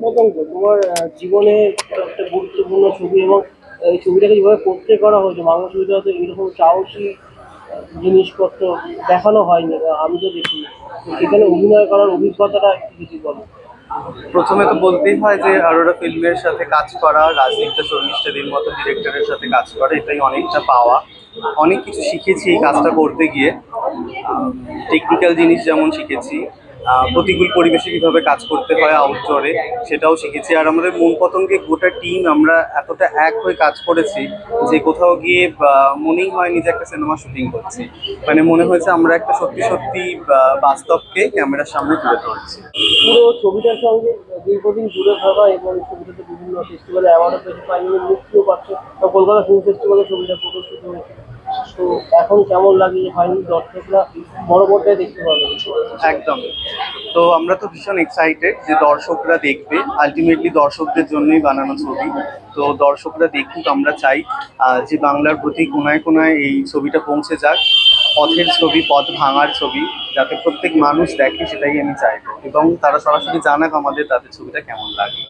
পতঙ্গ তোমার জীবনে একটা গুরুত্বপূর্ণ ছবি, এবং এই ছবিটাকে যেভাবে পোট্রে করা হয়েছে বাংলা ছবিতে হয়তো এরকম সাহসী জিনিসপত্র দেখানো হয়নি বা আমি তো দেখিনি। তো সেখানে অভিনয় করার অভিজ্ঞতাটা একটু কিছু বলো। প্রথমে তো বলতেই হয় যে আরোরা ফিল্মের সাথে কাজ করা, রাজদীপ্তা শর্মিষ্ঠাদির মতো ডিরেক্টরের সাথে কাজ করা, এটাই অনেকটা পাওয়া। অনেক কিছু শিখেছি এই কাজটা করতে গিয়ে। টেকনিক্যাল জিনিস যেমন শিখেছি, প্রতিকূল পরিবেশে কিভাবে কাজ করতে হয় আউটডোরে, সেটাও শিখেছি। আর আমাদের মূল পতঙ্গে গোটা টিম আমরা এতটা এক হয়ে কাজ করেছি যে কোথাও গিয়ে মনেই হয়নি যে একটা সিনেমা শুটিং করছি। মানে মনে হয়েছে আমরা একটা সত্যি সত্যি বাস্তবকে ক্যামেরার সামনে তুলে ধরছি। পুরো ছবিটার সঙ্গে দীর্ঘদিন জুড়ে থাকা, এবং ছবিটাতে বিভিন্ন ফেস্টিভ্যালে অ্যাওয়ার্ডও পেয়েছে, ফাইনালি মুক্তিও পাচ্ছে। তো কলকাতা ফিল্ম ফেস্টিভ্যালে ছবিটা প্রদর্শিত হয়েছে। তো এখন কেমন লাগে যে ফাইনালি দর্শকরা বড় পর্দায় দেখতে পাবে? একদম। তো আমরা তো ভীষণ এক্সাইটেড যে দর্শকরা দেখবে, আলটিমেটলি দর্শকদের জন্যই বানানো ছবি। তো দর্শকরা দেখুক, আমরা চাই যে বাংলার প্রতি কোনায় কোনায় এই ছবিটা পৌঁছে যাক। পথের ছবি, পথ ভাঙার ছবি, যাতে প্রত্যেক মানুষ দেখে, সেটাই আমি চাইবো। এবং তারা সরাসরি জানাক আমাদের তাদের ছবিটা কেমন লাগে।